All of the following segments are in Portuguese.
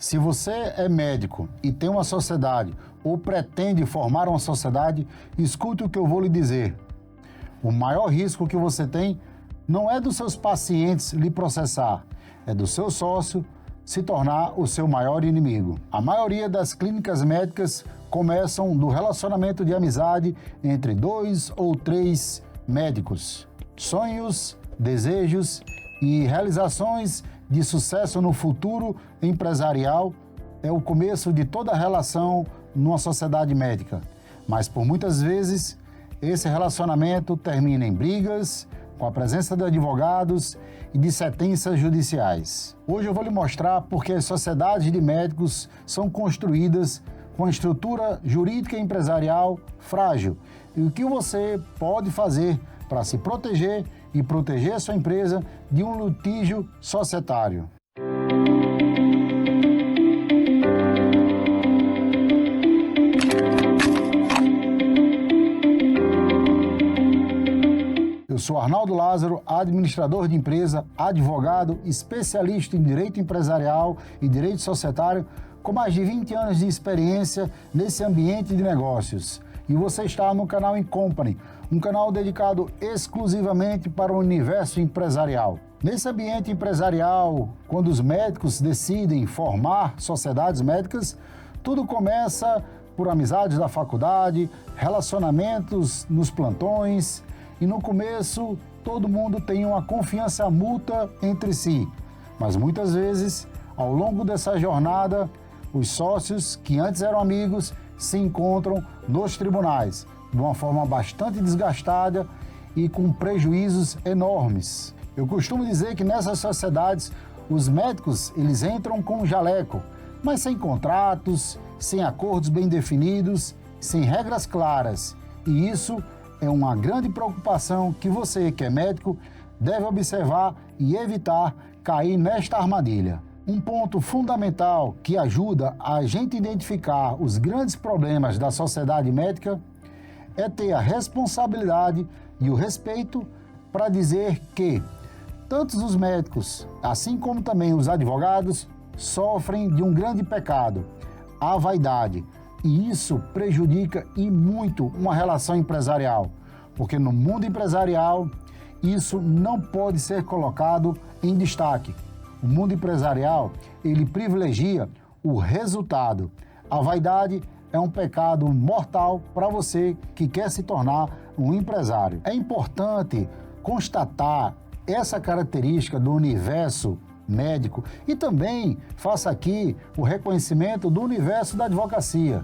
Se você é médico e tem uma sociedade ou pretende formar uma sociedade, escute o que eu vou lhe dizer. O maior risco que você tem não é dos seus pacientes lhe processar, é do seu sócio se tornar o seu maior inimigo. A maioria das clínicas médicas começam do relacionamento de amizade entre 2 ou 3 médicos. Sonhos, desejos e realizações de sucesso no futuro empresarial é o começo de toda relação numa sociedade médica. Mas por muitas vezes, esse relacionamento termina em brigas, com a presença de advogados e de sentenças judiciais. Hoje eu vou lhe mostrar porque as sociedades de médicos são construídas com a estrutura jurídica e empresarial frágil e o que você pode fazer para se proteger e proteger a sua empresa de um litígio societário. Eu sou Arnaldo Lázaro, administrador de empresa, advogado, especialista em direito empresarial e direito societário, com mais de 20 anos de experiência nesse ambiente de negócios. E você está no canal Incompany, um canal dedicado exclusivamente para o universo empresarial. Nesse ambiente empresarial, quando os médicos decidem formar sociedades médicas, tudo começa por amizades da faculdade, relacionamentos nos plantões, e no começo todo mundo tem uma confiança mútua entre si. Mas muitas vezes, ao longo dessa jornada, os sócios que antes eram amigos se encontram nos tribunais, de uma forma bastante desgastada e com prejuízos enormes. Eu costumo dizer que nessas sociedades, os médicos eles entram com um jaleco, mas sem contratos, sem acordos bem definidos, sem regras claras. E isso é uma grande preocupação que você, que é médico, deve observar e evitar cair nesta armadilha. Um ponto fundamental que ajuda a gente identificar os grandes problemas da sociedade médica é ter a responsabilidade e o respeito para dizer que tanto os médicos, assim como também os advogados, sofrem de um grande pecado, a vaidade. E isso prejudica e muito uma relação empresarial, porque no mundo empresarial isso não pode ser colocado em destaque. O mundo empresarial, ele privilegia o resultado. A vaidade é um pecado mortal para você que quer se tornar um empresário. É importante constatar essa característica do universo médico e também faça aqui o reconhecimento do universo da advocacia.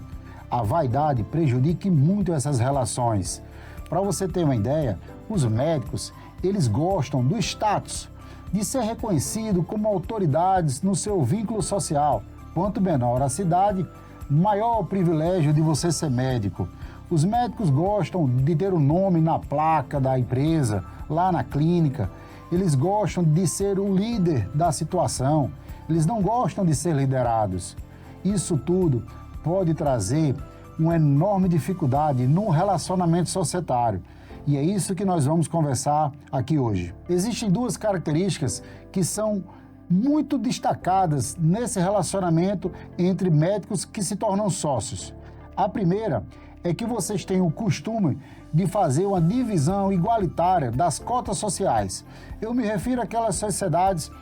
A vaidade prejudica muito essas relações. Para você ter uma ideia, os médicos, eles gostam do status, de ser reconhecido como autoridades no seu vínculo social. Quanto menor a cidade, maior o privilégio de você ser médico. Os médicos gostam de ter o nome na placa da empresa, lá na clínica. Eles gostam de ser o líder da situação. Eles não gostam de ser liderados. Isso tudo pode trazer uma enorme dificuldade no relacionamento societário. E é isso que nós vamos conversar aqui hoje. Existem duas características que são muito destacadas nesse relacionamento entre médicos que se tornam sócios. A primeira é que vocês têm o costume de fazer uma divisão igualitária das cotas sociais. Eu me refiro àquelas sociedades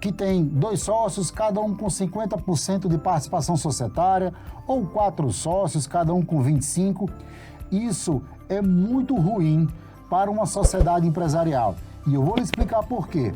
que têm 2 sócios, cada um com 50% de participação societária, ou 4 sócios, cada um com 25%. Isso é muito ruim para uma sociedade empresarial. E eu vou lhe explicar por quê.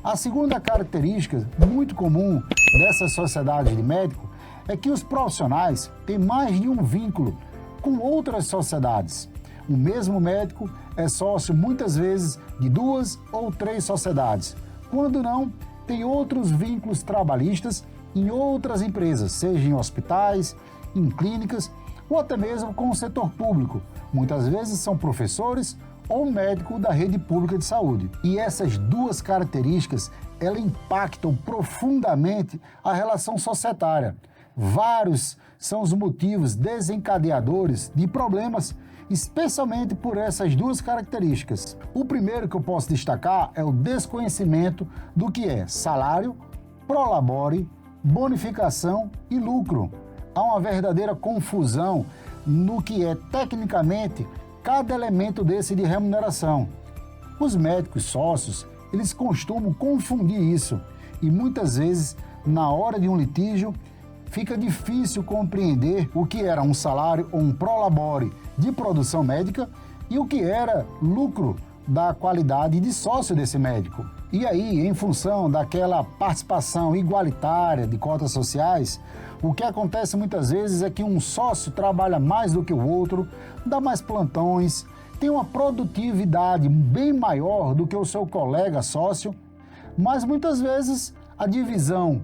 A segunda característica muito comum dessas sociedades de médico é que os profissionais têm mais de um vínculo com outras sociedades. O mesmo médico é sócio muitas vezes de 2 ou 3 sociedades. Quando não, tem outros vínculos trabalhistas em outras empresas, seja em hospitais, em clínicas ou até mesmo com o setor público. Muitas vezes são professores ou médico da rede pública de saúde. E essas duas características, elas impactam profundamente a relação societária. Vários são os motivos desencadeadores de problemas, especialmente por essas duas características. O primeiro que eu posso destacar é o desconhecimento do que é salário, prolabore, bonificação e lucro. Há uma verdadeira confusão no que é tecnicamente cada elemento desse de remuneração. Os médicos sócios, eles costumam confundir isso e muitas vezes, na hora de um litígio, fica difícil compreender o que era um salário ou um prolabore de produção médica e o que era lucro da qualidade de sócio desse médico. E aí, em função daquela participação igualitária de cotas sociais, o que acontece muitas vezes é que um sócio trabalha mais do que o outro, dá mais plantões, tem uma produtividade bem maior do que o seu colega sócio, mas muitas vezes a divisão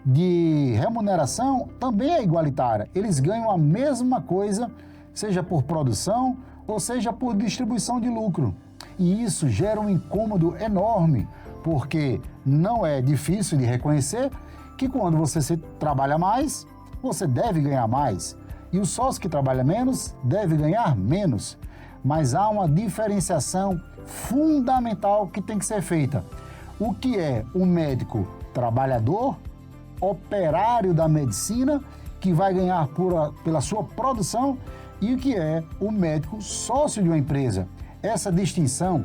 de remuneração também é igualitária. Eles ganham a mesma coisa, seja por produção ou seja por distribuição de lucro. E isso gera um incômodo enorme, porque não é difícil de reconhecer que quando você trabalha mais, você deve ganhar mais. E o sócio que trabalha menos deve ganhar menos. Mas há uma diferenciação fundamental que tem que ser feita. O que é o médico trabalhador, operário da medicina, que vai ganhar pela sua produção, e o que é o médico sócio de uma empresa. Essa distinção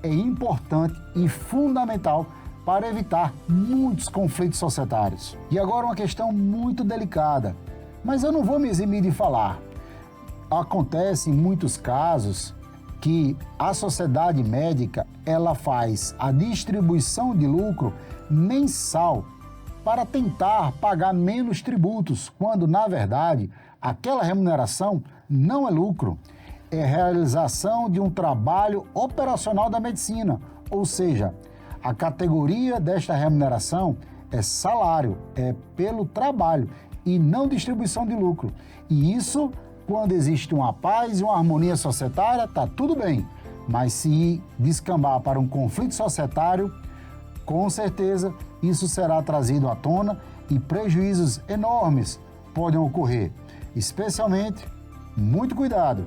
é importante e fundamental para evitar muitos conflitos societários. E agora uma questão muito delicada, mas eu não vou me eximir de falar. Acontece em muitos casos que a sociedade médica ela faz a distribuição de lucro mensal para tentar pagar menos tributos, quando, na verdade, aquela remuneração não é lucro, é realização de um trabalho operacional da medicina, ou seja, a categoria desta remuneração é salário, é pelo trabalho e não distribuição de lucro. E isso, quando existe uma paz e uma harmonia societária, está tudo bem, mas se descambar para um conflito societário, com certeza isso será trazido à tona e prejuízos enormes podem ocorrer, especialmente, muito cuidado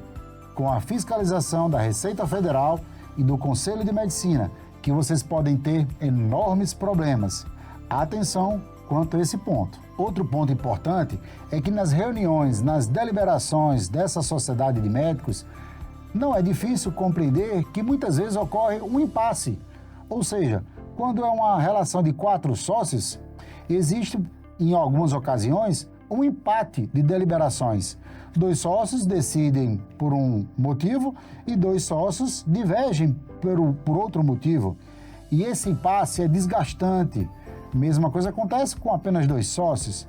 com a fiscalização da Receita Federal e do Conselho de Medicina, que vocês podem ter enormes problemas. Atenção quanto a esse ponto. Outro ponto importante é que nas reuniões, nas deliberações dessa sociedade de médicos, não é difícil compreender que muitas vezes ocorre um impasse. Ou seja, quando é uma relação de 4 sócios, existe, em algumas ocasiões, um empate de deliberações. 2 sócios decidem por um motivo e 2 sócios divergem por outro motivo. E esse impasse é desgastante. Mesma coisa acontece com apenas 2 sócios,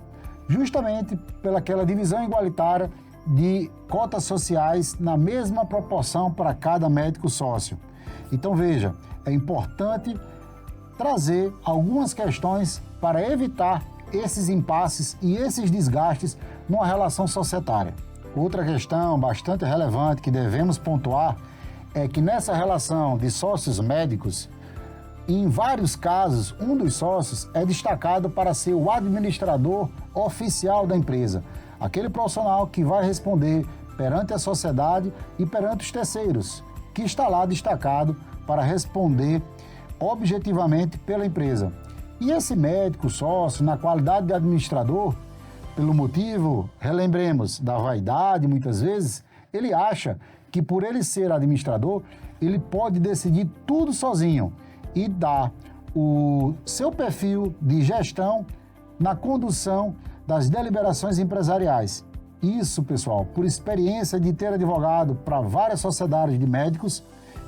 justamente pelaquela divisão igualitária de cotas sociais na mesma proporção para cada médico sócio. Então veja, é importante trazer algumas questões para evitar esses impasses e esses desgastes numa relação societária. Outra questão bastante relevante que devemos pontuar é que nessa relação de sócios médicos, em vários casos, um dos sócios é destacado para ser o administrador oficial da empresa, aquele profissional que vai responder perante a sociedade e perante os terceiros, que está lá destacado para responder objetivamente pela empresa. E esse médico sócio, na qualidade de administrador, pelo motivo, relembremos, da vaidade, muitas vezes, ele acha que por ele ser administrador, ele pode decidir tudo sozinho e dar o seu perfil de gestão na condução das deliberações empresariais. Isso, pessoal, por experiência de ter advogado para várias sociedades de médicos,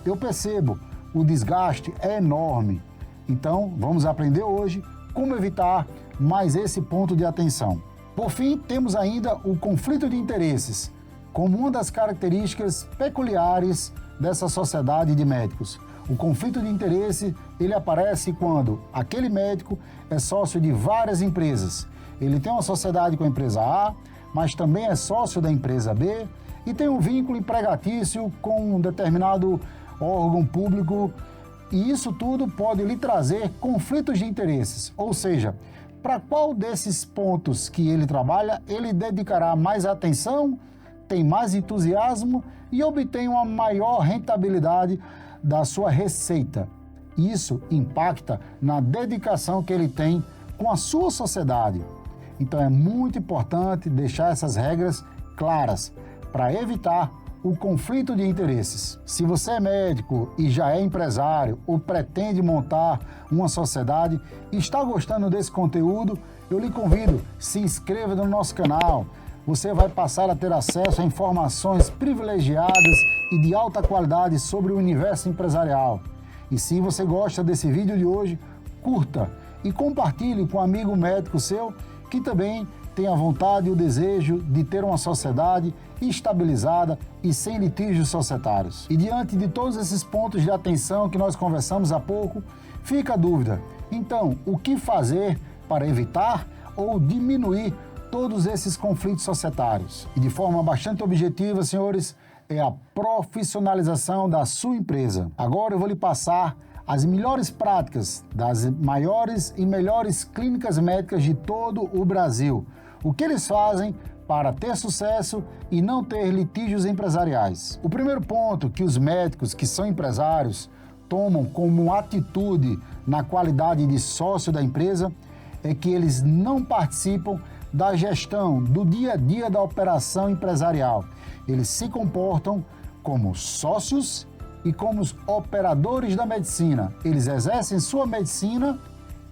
eu percebo, o desgaste é enorme. Então, vamos aprender hoje como evitar mais esse ponto de atenção. Por fim, temos ainda o conflito de interesses, como uma das características peculiares dessa sociedade de médicos. O conflito de interesse, ele aparece quando aquele médico é sócio de várias empresas. Ele tem uma sociedade com a empresa A, mas também é sócio da empresa B e tem um vínculo empregatício com um determinado órgão público. E isso tudo pode lhe trazer conflitos de interesses, ou seja, para qual desses pontos que ele trabalha, ele dedicará mais atenção, tem mais entusiasmo e obtém uma maior rentabilidade da sua receita. Isso impacta na dedicação que ele tem com a sua sociedade. Então é muito importante deixar essas regras claras para evitar o conflito de interesses. Se você é médico e já é empresário ou pretende montar uma sociedade e está gostando desse conteúdo, eu lhe convido, se inscreva no nosso canal. Você vai passar a ter acesso a informações privilegiadas e de alta qualidade sobre o universo empresarial. E se você gosta desse vídeo de hoje, curta e compartilhe com um amigo médico seu que também tem a vontade e o desejo de ter uma sociedade estabilizada e sem litígios societários. E diante de todos esses pontos de atenção que nós conversamos há pouco, fica a dúvida. Então, o que fazer para evitar ou diminuir todos esses conflitos societários? E de forma bastante objetiva, senhores, é a profissionalização da sua empresa. Agora eu vou lhe passar as melhores práticas das maiores e melhores clínicas médicas de todo o Brasil. O que eles fazem para ter sucesso e não ter litígios empresariais. O primeiro ponto que os médicos que são empresários tomam como atitude na qualidade de sócio da empresa é que eles não participam da gestão do dia a dia da operação empresarial. Eles se comportam como sócios e como os operadores da medicina. Eles exercem sua medicina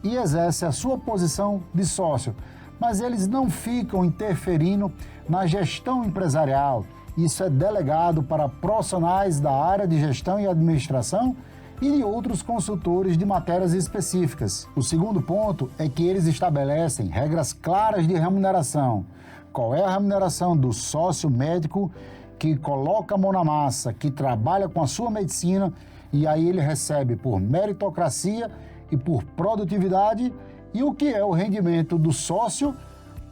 e exercem a sua posição de sócio, mas eles não ficam interferindo na gestão empresarial. Isso é delegado para profissionais da área de gestão e administração e de outros consultores de matérias específicas. O segundo ponto é que eles estabelecem regras claras de remuneração. Qual é a remuneração do sócio médico que coloca a mão na massa, que trabalha com a sua medicina e aí ele recebe por meritocracia e por produtividade, e o que é o rendimento do sócio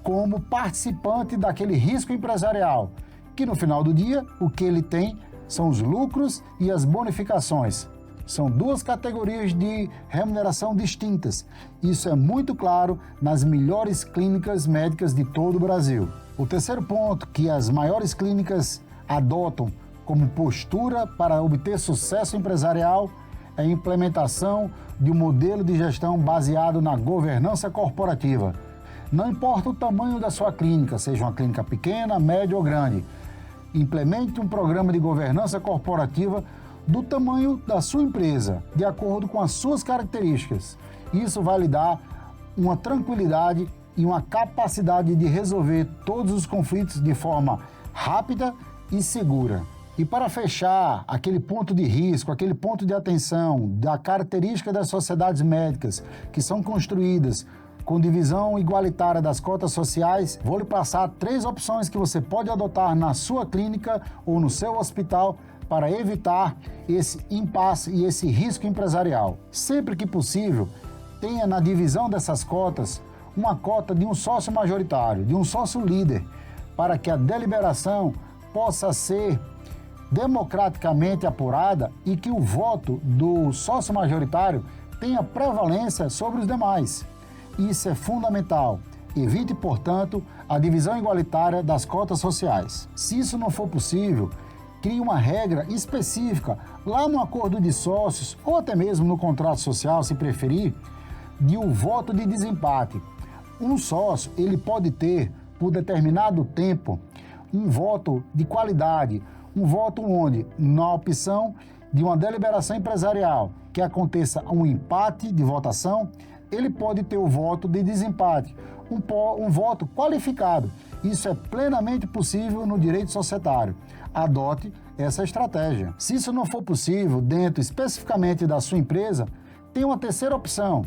como participante daquele risco empresarial, que no final do dia o que ele tem são os lucros e as bonificações. São duas categorias de remuneração distintas. Isso é muito claro nas melhores clínicas médicas de todo o Brasil. O terceiro ponto que as maiores clínicas adotam como postura para obter sucesso empresarial é a implementação de um modelo de gestão baseado na governança corporativa. Não importa o tamanho da sua clínica, seja uma clínica pequena, média ou grande, implemente um programa de governança corporativa do tamanho da sua empresa, de acordo com as suas características. Isso vai lhe dar uma tranquilidade e uma capacidade de resolver todos os conflitos de forma rápida e segura. E para fechar aquele ponto de risco, aquele ponto de atenção da característica das sociedades médicas que são construídas com divisão igualitária das cotas sociais, vou lhe passar 3 opções que você pode adotar na sua clínica ou no seu hospital para evitar esse impasse e esse risco empresarial. Sempre que possível, tenha na divisão dessas cotas uma cota de um sócio majoritário, de um sócio líder, para que a deliberação possa ser democraticamente apurada e que o voto do sócio majoritário tenha prevalência sobre os demais. Isso é fundamental. Evite, portanto, a divisão igualitária das cotas sociais. Se isso não for possível, crie uma regra específica lá no acordo de sócios ou até mesmo no contrato social, se preferir, de um voto de desempate. Um sócio, ele pode ter, por determinado tempo, um voto de qualidade, um voto onde, na opção de uma deliberação empresarial que aconteça um empate de votação, ele pode ter o voto de desempate, um voto qualificado. Isso é plenamente possível no direito societário. Adote essa estratégia. Se isso não for possível, dentro especificamente da sua empresa, tem uma terceira opção.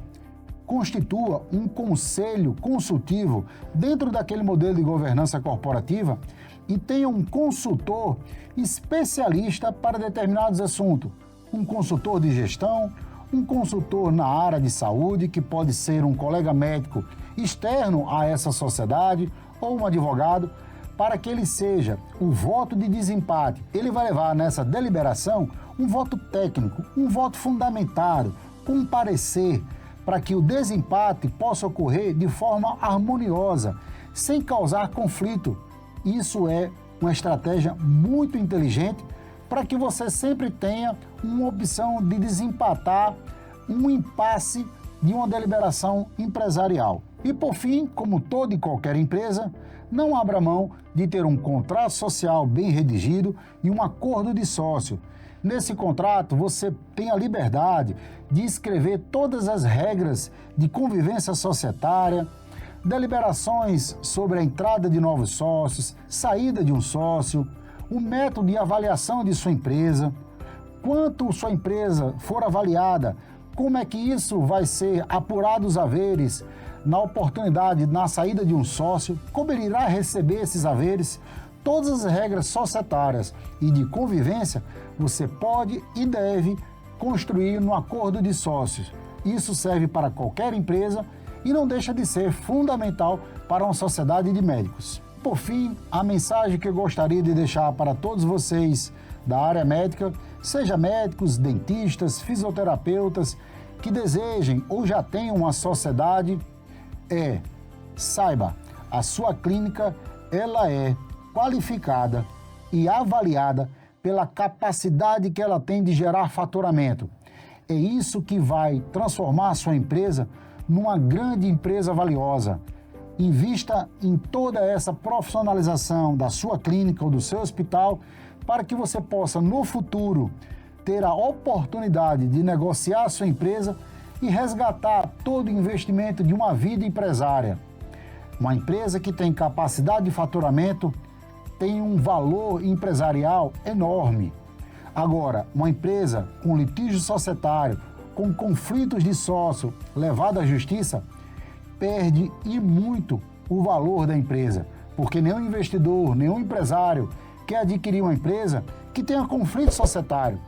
Constitua um conselho consultivo dentro daquele modelo de governança corporativa e tenha um consultor especialista para determinados assuntos. Um consultor de gestão, um consultor na área de saúde, que pode ser um colega médico externo a essa sociedade ou um advogado, para que ele seja o voto de desempate. Ele vai levar nessa deliberação um voto técnico, um voto fundamentado, com um parecer, para que o desempate possa ocorrer de forma harmoniosa, sem causar conflito. Isso é uma estratégia muito inteligente para que você sempre tenha uma opção de desempatar um impasse de uma deliberação empresarial. E por fim, como toda e qualquer empresa, não abra mão de ter um contrato social bem redigido e um acordo de sócio. Nesse contrato, você tem a liberdade de escrever todas as regras de convivência societária, deliberações sobre a entrada de novos sócios, saída de um sócio, o método de avaliação de sua empresa, quanto sua empresa for avaliada, como é que isso vai ser apurado os haveres na oportunidade, na saída de um sócio, como ele irá receber esses haveres, todas as regras societárias e de convivência você pode e deve construir no acordo de sócios. Isso serve para qualquer empresa e não deixa de ser fundamental para uma sociedade de médicos. Por fim, a mensagem que eu gostaria de deixar para todos vocês da área médica, seja médicos, dentistas, fisioterapeutas, que desejem ou já tenham uma sociedade, saiba, a sua clínica ela é qualificada e avaliada pela capacidade que ela tem de gerar faturamento. É isso que vai transformar a sua empresa numa grande empresa valiosa. Invista em toda essa profissionalização da sua clínica ou do seu hospital para que você possa, no futuro, ter a oportunidade de negociar a sua empresa e resgatar todo o investimento de uma vida empresária. Uma empresa que tem capacidade de faturamento tem um valor empresarial enorme. Agora, uma empresa com litígio societário, com conflitos de sócio levado à justiça, perde e muito o valor da empresa, porque nenhum investidor, nenhum empresário quer adquirir uma empresa que tenha conflito societário.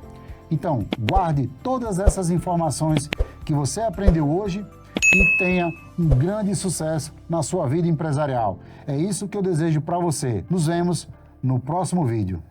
Então, guarde todas essas informações que você aprendeu hoje e tenha um grande sucesso na sua vida empresarial. É isso que eu desejo para você. Nos vemos no próximo vídeo.